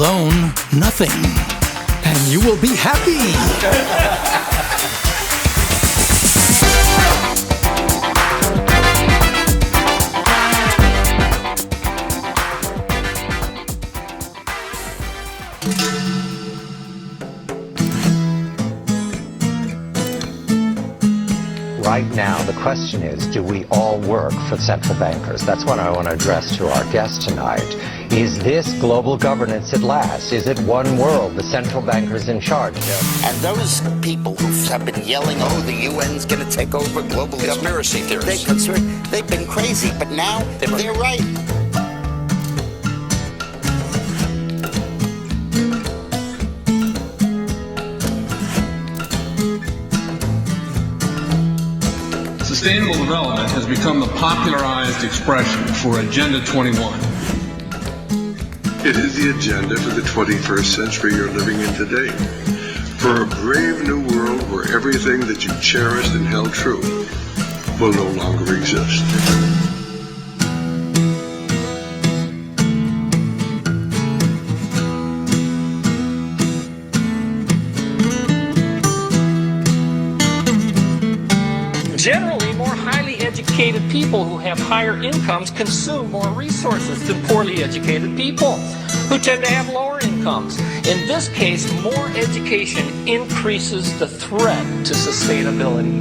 alone, nothing. And you will be happy. Right now, the question is, do we all work for central bankers? That's what I want to address to our guest tonight. Is this global governance at last? Is it one world, the central bankers in charge? And those people who have been yelling, oh, the UN's going to take over global conspiracy theories. They've been crazy, but now they're right. Sustainable development has become the popularized expression for Agenda 21. It is the agenda for the 21st century you're living in today. For a brave new world where everything that you cherished and held true will no longer exist. Generally, more highly educated people who have higher incomes consume more resources than poorly educated people who tend to have lower incomes. In this case, more education increases the threat to sustainability.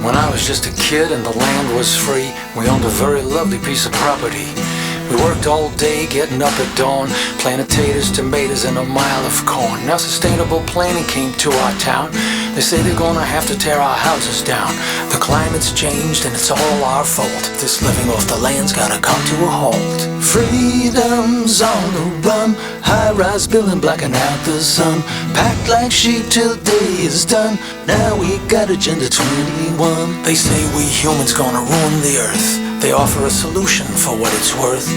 When I was just a kid and the land was free, we owned a very lovely piece of property. We worked all day, getting up at dawn, planted taters, tomatoes, and a mile of corn. Now sustainable planning came to our town. They say they're gonna have to tear our houses down. The climate's changed and it's all our fault. This living off the land's gotta come to a halt. Freedom's on the run, high-rise building blacking out the sun. Packed like sheep till day is done. Now we got Agenda 21. They say we humans gonna ruin the earth. They offer a solution for what it's worth.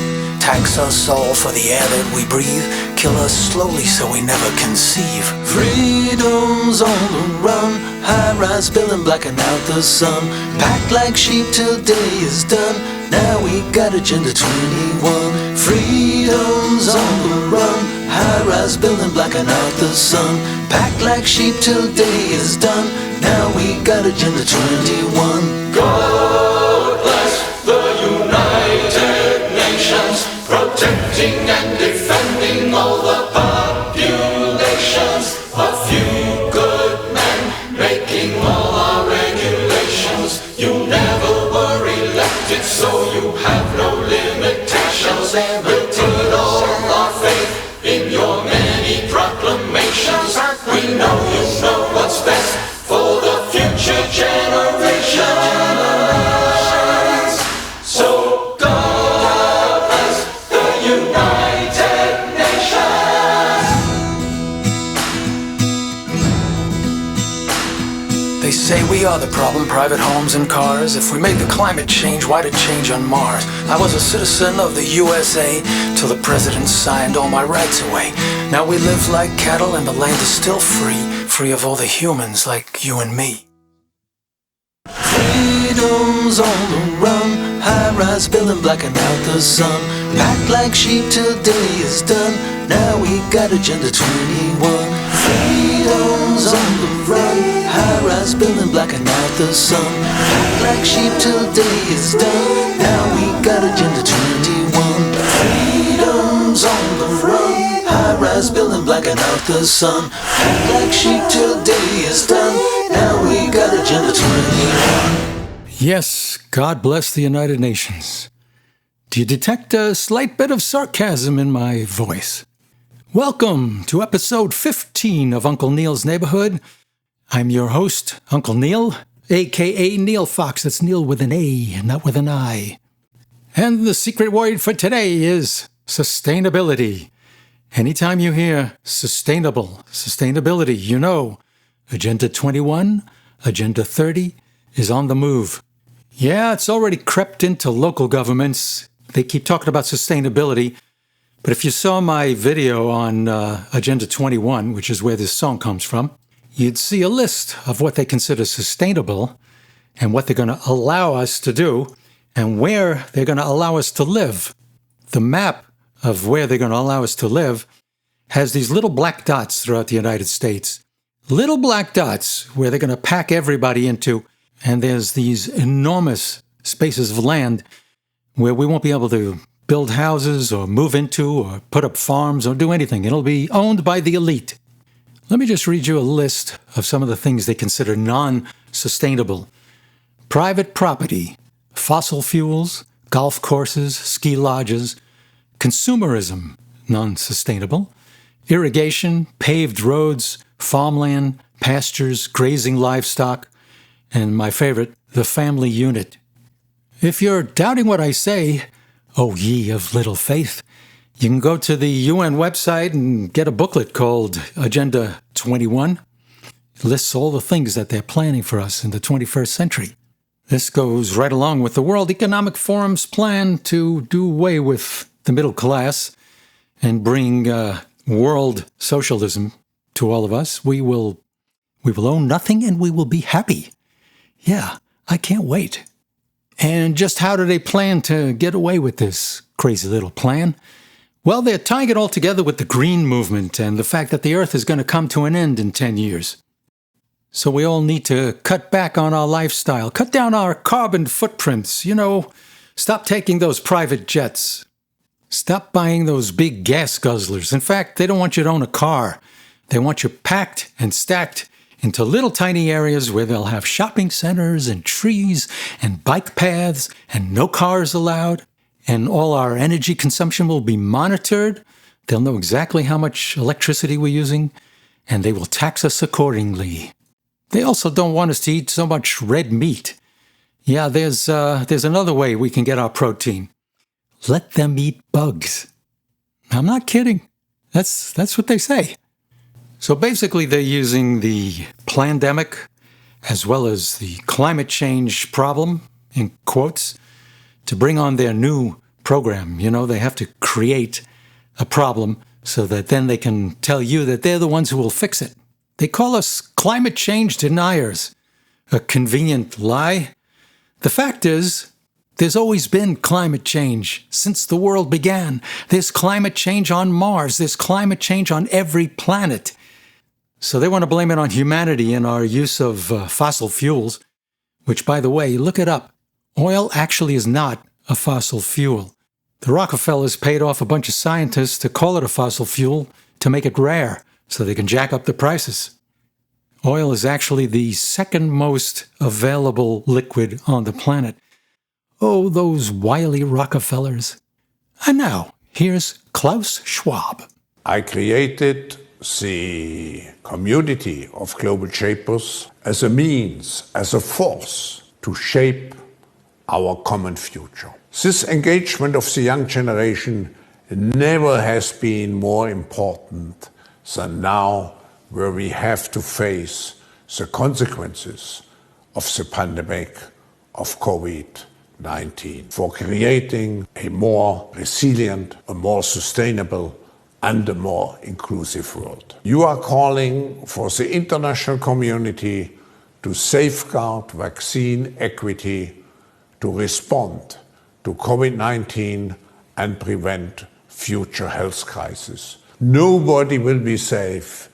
Tax us all for the air that we breathe. Kill us slowly so we never conceive. Freedom's on the run, high-rise building blacking out the sun. Packed like sheep till day is done. Now we got Agenda 21. Freedom's on the run, high-rise building blacking out the sun. Packed like sheep till day is done. Now we got Agenda 21. God bless the United Nations, protecting and defending all the populations. A few good men making all our regulations. You never were elected, so you have no limitations. We'll put all our faith in your many proclamations. We know you know what's best for the future generations. So God bless the United Nations. They say we are the problem, private homes and cars. If we made the climate change, why'd it change on Mars? I was a citizen of the USA till the president signed all my rights away. Now we live like cattle and the land is still free, free of all the humans like you and me. Freedom's on the run, high-rise building blacking out the sun. Packed like sheep till day is done. Now we got Agenda 21. Freedom's on the run, high-rise building blacking out the sun. Packed like sheep till day is done. Now we got Agenda 21. Freedom's on the run, high-rise building blacking out the sun. Packed like sheep till day is done. Now we got Agenda 21. Yes, God bless the United Nations. Do you detect a slight bit of sarcasm in my voice? Welcome to episode 15 of Uncle Neal's Neighborhood. I'm your host, Uncle Neal, a.k.a. Neal Fox. That's Neal with an A, not with an I. And the secret word for today is sustainability. Anytime you hear sustainability, you know Agenda 21, Agenda 30 is on the move. Yeah, it's already crept into local governments. They keep talking about sustainability, But if you saw my video on Agenda 21, which is where this song comes from, you'd see a list of what they consider sustainable and what they're going to allow us to do and where they're going to allow us to live. The map of where they're going to allow us to live has these little black dots throughout the United States. Little black dots where they're going to pack everybody into, and there's these enormous spaces of land where we won't be able to build houses or move into or put up farms or do anything. It'll be owned by the elite. Let me just read you a list of some of the things they consider non-sustainable. Private property, fossil fuels, golf courses, ski lodges, consumerism, non-sustainable, irrigation, paved roads, farmland, pastures, grazing livestock, and my favorite, the family unit. If you're doubting what I say, O ye of little faith, you can go to the UN website and get a booklet called Agenda 21. It lists all the things that they're planning for us in the 21st century. This goes right along with the World Economic Forum's plan to do away with the middle class and bring world socialism to all of us. We will own nothing and we will be happy. Yeah, I can't wait. And just how do they plan to get away with this crazy little plan? Well, they're tying it all together with the green movement and the fact that the Earth is going to come to an end in 10 years. So we all need to cut back on our lifestyle, cut down our carbon footprints, stop taking those private jets. Stop buying those big gas guzzlers. In fact, they don't want you to own a car. They want you packed and stacked into little tiny areas where they'll have shopping centers and trees and bike paths and no cars allowed. And all our energy consumption will be monitored. They'll know exactly how much electricity we're using, and they will tax us accordingly. They also don't want us to eat so much red meat. Yeah, there's another way we can get our protein. Let them eat bugs. I'm not kidding. That's what they say. So basically, they're using the plandemic as well as the climate change problem, in quotes, to bring on their new program. They have to create a problem so that then they can tell you that they're the ones who will fix it. They call us climate change deniers. A convenient lie. The fact is, there's always been climate change since the world began. There's climate change on Mars. There's climate change on every planet. So they want to blame it on humanity and our use of fossil fuels, which, by the way, look it up. Oil actually is not a fossil fuel. The Rockefellers paid off a bunch of scientists to call it a fossil fuel to make it rare so they can jack up the prices. Oil is actually the second most available liquid on the planet. Oh, those wily Rockefellers. And now, here's Klaus Schwab. I created the community of global shapers as a means, as a force to shape our common future. This engagement of the young generation never has been more important than now, where we have to face the consequences of the pandemic of COVID-19 for creating a more resilient, a more sustainable, and a more inclusive world. You are calling for the international community to safeguard vaccine equity, to respond to COVID-19 and prevent future health crises. Nobody will be safe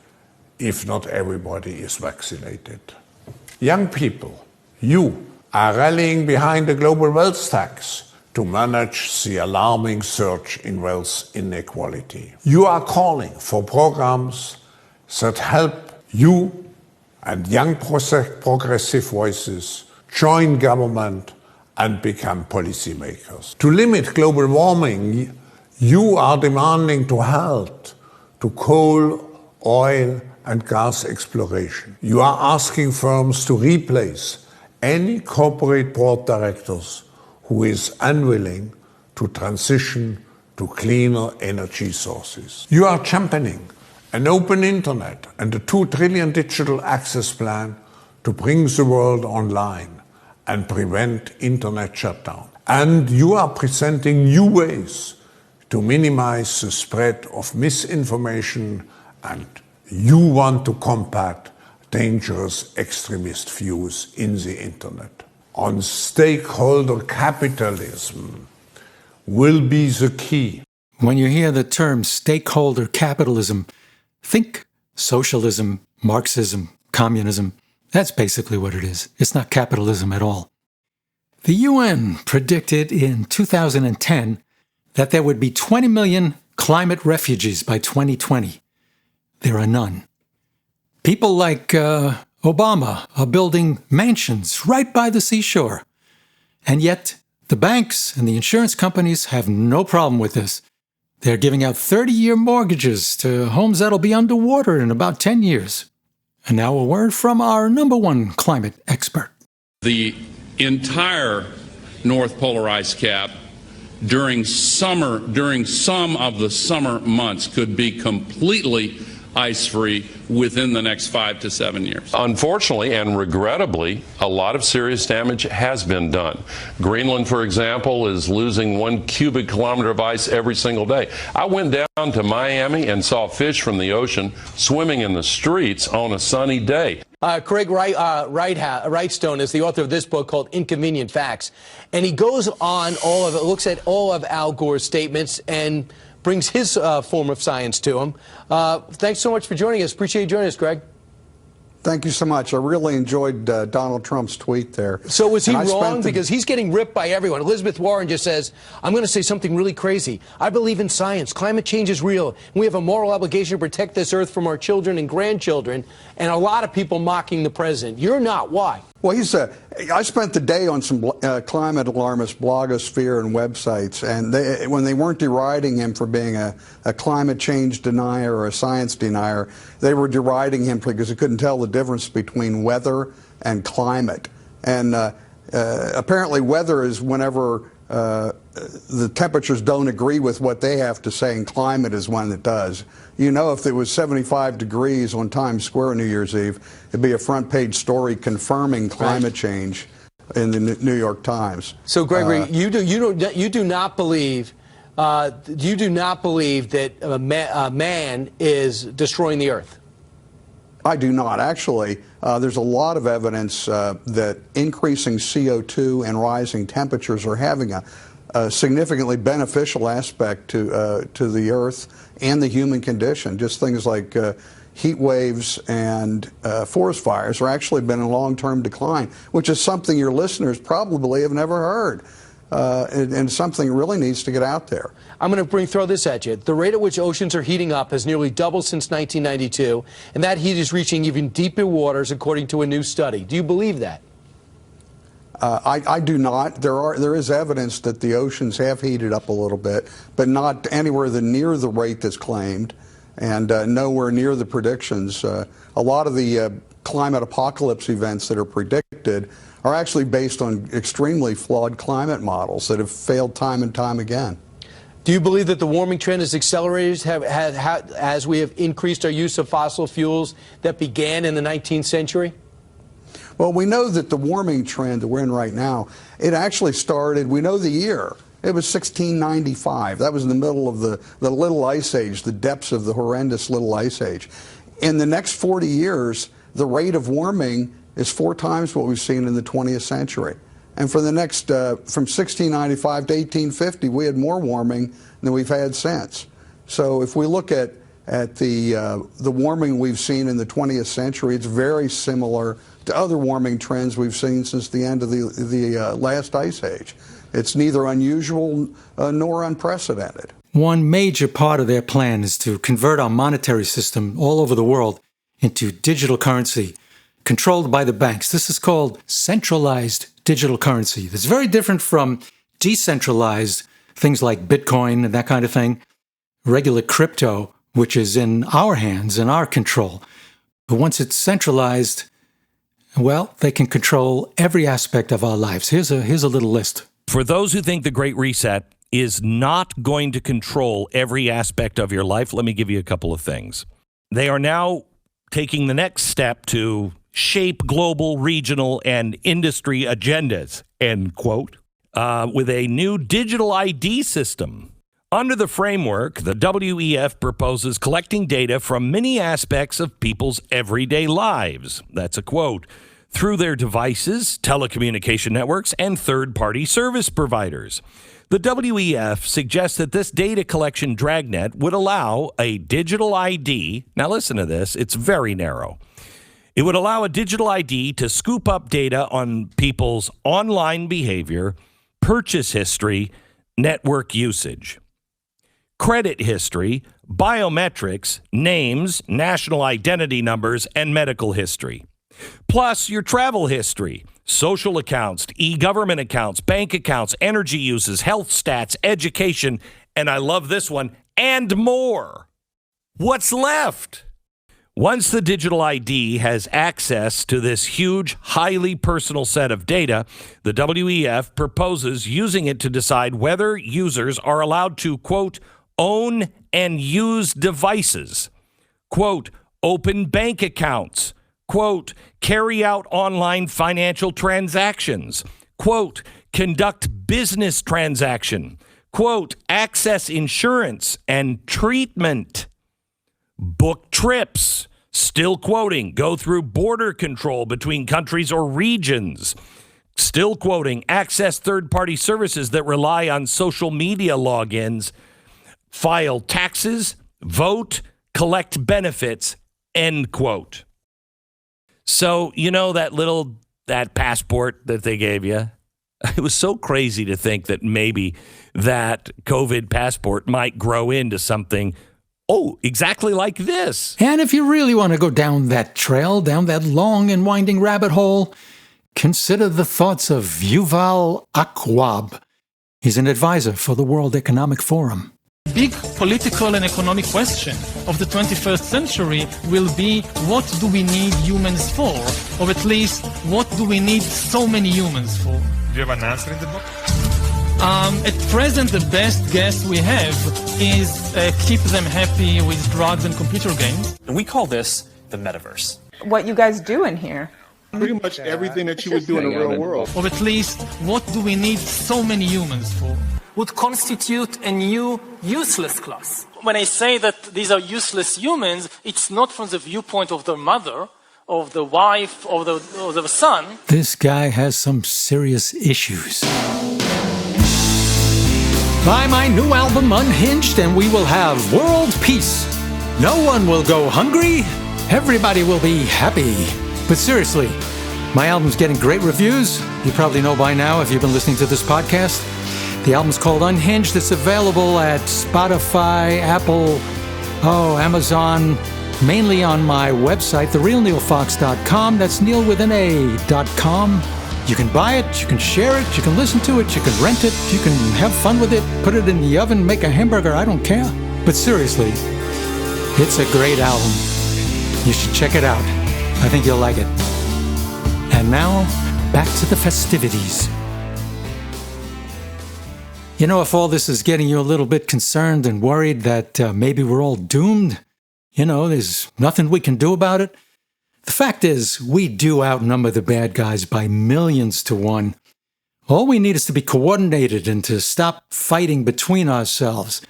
if not everybody is vaccinated. Young people, you are rallying behind the global wealth tax to manage the alarming surge in wealth inequality. You are calling for programs that help you and young progressive voices join government and become policymakers. To limit global warming, you are demanding to halt to coal, oil, and gas exploration. You are asking firms to replace any corporate board directors who is unwilling to transition to cleaner energy sources. You are championing an open internet and a 2 trillion digital access plan to bring the world online and prevent internet shutdown. And you are presenting new ways to minimize the spread of misinformation, and you want to combat dangerous extremist views in the internet. On stakeholder capitalism will be the key. When you hear the term stakeholder capitalism, think socialism, Marxism, communism. That's basically what it is. It's not capitalism at all. The UN predicted in 2010 that there would be 20 million climate refugees by 2020. There are none. People like Obama are building mansions right by the seashore. And yet, the banks and the insurance companies have no problem with this. They're giving out 30-year mortgages to homes that'll be underwater in about 10 years. And now a word from our number one climate expert. The entire North Polar ice cap during some of the summer months could be completely ice-free within the next 5 to 7 years. Unfortunately and regrettably, a lot of serious damage has been done. Greenland, for example, is losing 1 cubic kilometer of ice every single day. I went down to Miami and saw fish from the ocean swimming in the streets on a sunny day. Craig Wrightstone is the author of this book called Inconvenient Facts. And he goes on looks at all of Al Gore's statements and brings his form of science to him. Thanks so much for joining us. Appreciate you joining us, Greg. Thank you so much. I really enjoyed Donald Trump's tweet there. So was he wrong? Because he's getting ripped by everyone. Elizabeth Warren just says, I'm going to say something really crazy. I believe in science. Climate change is real. And we have a moral obligation to protect this earth from our children and grandchildren. And a lot of people mocking the president. You're not. Why? Well, I spent the day on some climate alarmist blogosphere and websites, and when they weren't deriding him for being a climate change denier or a science denier, they were deriding him because they couldn't tell the difference between weather and climate. And apparently weather is whenever the temperatures don't agree with what they have to say, and climate is when it does. You know, if it was 75 degrees on Times Square New Year's Eve, it'd be a front page story confirming climate change in the New York Times. So, Gregory, you do not believe that man is destroying the earth? I do not. Actually, there's a lot of evidence that increasing CO2 and rising temperatures are having a significantly beneficial aspect to the Earth and the human condition. Just things like heat waves and forest fires are actually been in long-term decline, which is something your listeners probably have never heard, and something really needs to get out there. I'm going to throw this at you. The rate at which oceans are heating up has nearly doubled since 1992, and that heat is reaching even deeper waters, according to a new study. Do you believe that? I do not. There is evidence that the oceans have heated up a little bit, but not anywhere near the rate that's claimed, and nowhere near the predictions. A lot of the climate apocalypse events that are predicted are actually based on extremely flawed climate models that have failed time and time again. Do you believe that the warming trend has accelerated as we have increased our use of fossil fuels that began in the 19th century? Well, we know that the warming trend that we're in right now, it actually started, we know the year. It was 1695. That was in the middle of the Little Ice Age, the depths of the horrendous Little Ice Age. In the next 40 years, the rate of warming is 4 times what we've seen in the 20th century. And for the next, from 1695 to 1850, we had more warming than we've had since. So if we look at the warming we've seen in the 20th century, it's very similar to other warming trends we've seen since the end of the last ice age. It's neither unusual nor unprecedented. One major part of their plan is to convert our monetary system all over the world into digital currency controlled by the banks. This is called centralized digital currency. It's very different from decentralized things like Bitcoin and that kind of thing, regular crypto, which is in our hands, in our control. But once it's centralized, well, they can control every aspect of our lives. Here's a little list. For those who think the Great Reset is not going to control every aspect of your life, let me give you a couple of things. They are now taking the next step to shape global, regional, and industry agendas, end quote, with a new digital ID system. Under the framework, the WEF proposes collecting data from many aspects of people's everyday lives. That's a quote. Through their devices, telecommunication networks, and third-party service providers. The WEF suggests that this data collection dragnet would allow a digital ID. Now listen to this. It's very narrow. It would allow a digital ID to scoop up data on people's online behavior, purchase history, network usage, credit history, biometrics, names, national identity numbers, and medical history. Plus your travel history, social accounts, e-government accounts, bank accounts, energy uses, health stats, education, and I love this one, and more. What's left? Once the digital ID has access to this huge, highly personal set of data, the WEF proposes using it to decide whether users are allowed to, quote, own and use devices, quote, open bank accounts, quote, carry out online financial transactions, quote, conduct business transaction, quote, access insurance and treatment, book trips, still quoting, go through border control between countries or regions, still quoting, access third-party services that rely on social media logins, file taxes, vote, collect benefits, end quote. So, you know that passport that they gave you? It was so crazy to think that maybe that COVID passport might grow into something, exactly like this. And if you really want to go down that trail, down that long and winding rabbit hole, consider the thoughts of Yuval Akwab. He's an advisor for the World Economic Forum. Big political and economic question of the 21st century will be, what do we need humans for? Or at least, what do we need so many humans for? Do you have an answer in the book? At present, the best guess we have is keep them happy with drugs and computer games. And we call this the metaverse. What you guys do in here? Pretty much everything that you would do in the real world. Or at least, what do we need so many humans for? Would constitute a new useless class. When I say that these are useless humans, it's not from the viewpoint of the mother, of the wife, or the son. This guy has some serious issues. Buy my new album Unhinged and we will have world peace. No one will go hungry. Everybody will be happy. But seriously, my album's getting great reviews. You probably know by now if you've been listening to this podcast. The album's called Unhinged. It's available at Spotify, Apple, Amazon, mainly on my website, therealnealfox.com. That's Neal with an A.com. You can buy it, you can share it, you can listen to it, you can rent it, you can have fun with it, put it in the oven, make a hamburger, I don't care. But seriously, it's a great album. You should check it out. I think you'll like it. And now, back to the festivities. You know, if all this is getting you a little bit concerned and worried that maybe we're all doomed, there's nothing we can do about it. The fact is, we do outnumber the bad guys by millions to one. All we need is to be coordinated and to stop fighting between ourselves.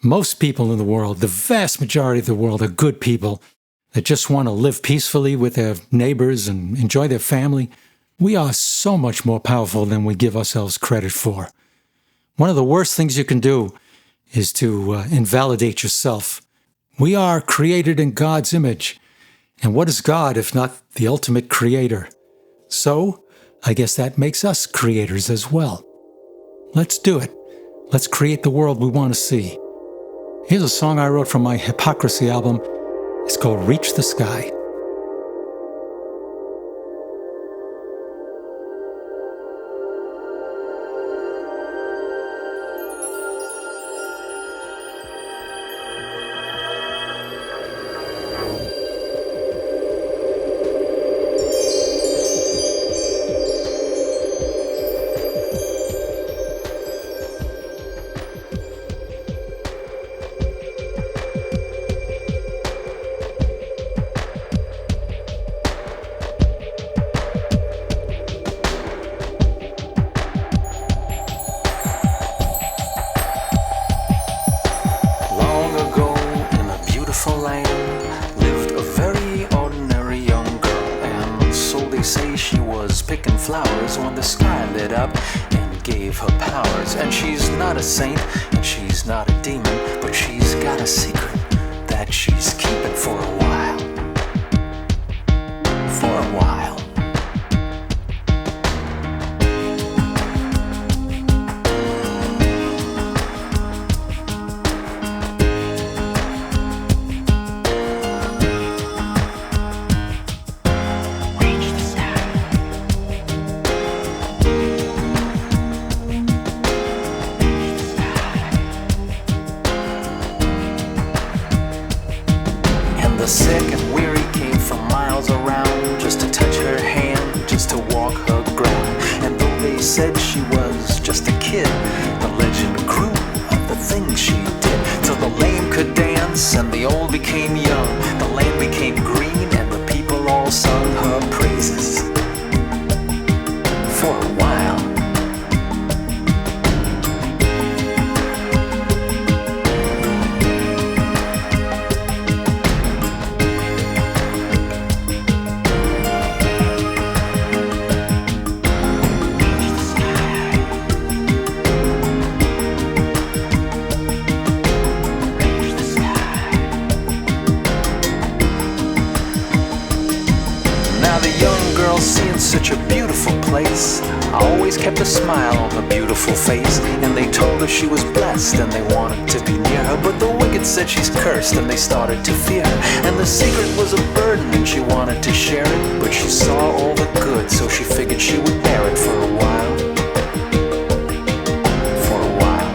Most people in the world, the vast majority of the world, are good people that just want to live peacefully with their neighbors and enjoy their family. We are so much more powerful than we give ourselves credit for. One of the worst things you can do is to invalidate yourself. We are created in God's image. And what is God if not the ultimate creator? So, I guess that makes us creators as well. Let's do it. Let's create the world we want to see. Here's a song I wrote from my Hypocrisy album. It's called Reach the Sky. flowers when the sky lit up and gave her powers. And she's not a saint, and she's not a demon, but she's got a secret that she's keeping for a while. For a while. The sick and weary came from miles around just to touch her hand, just to walk her ground. And though they said she was just a kid, the legend grew of the things she did. Till the lame could dance and the old became young. The land became green and the people all sung her praises. For a while. Seeing such a beautiful place, I always kept a smile on her beautiful face. And they told her she was blessed and they wanted to be near her. But the wicked said she's cursed and they started to fear her. And the secret was a burden and she wanted to share it, but she saw all the good, so she figured she would bear it for a while. For a while.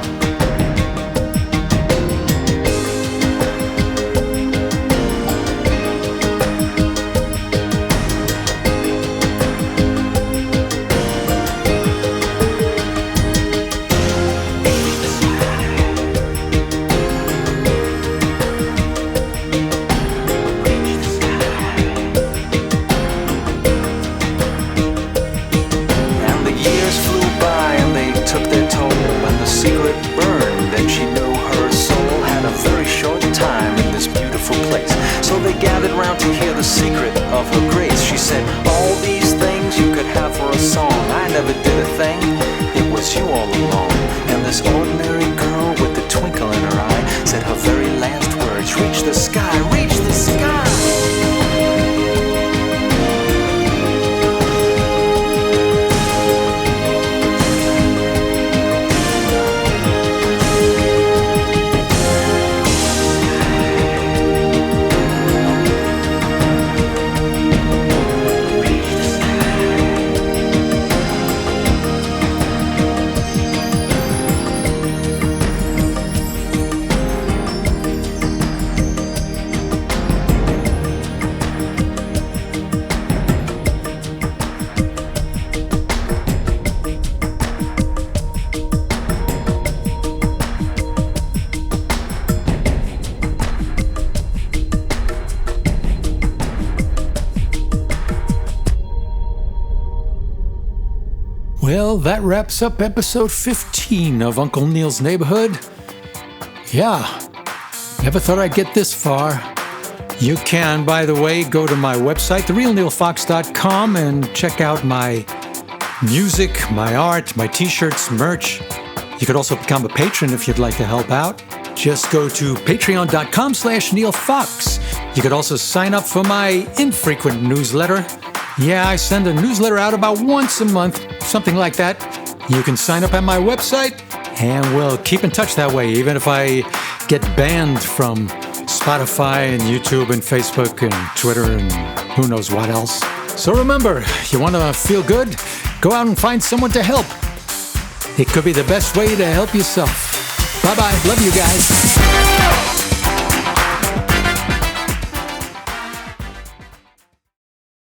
To hear the secret of her grace. She said, all these things you could have for a song. I never did a thing, it was you all along. And this ordinary girl with the twinkle in her eye said her very last words, reach the sky, reach the sky. Well, that wraps up episode 15 of Uncle Neal's Neighborhood. Yeah, never thought I'd get this far. You can, by the way, go to my website, therealnealfox.com, and check out my music, my art, my t-shirts, merch. You could also become a patron if you'd like to help out. Just go to patreon.com/Neal Fox. You could also sign up for my infrequent newsletter. Yeah, I send a newsletter out about once a month, something like that. You can sign up at my website, and we'll keep in touch that way, even if I get banned from Spotify and YouTube and Facebook and Twitter and who knows what else. So remember, you want to feel good? Go out and find someone to help. It could be the best way to help yourself. Bye-bye. Love you guys.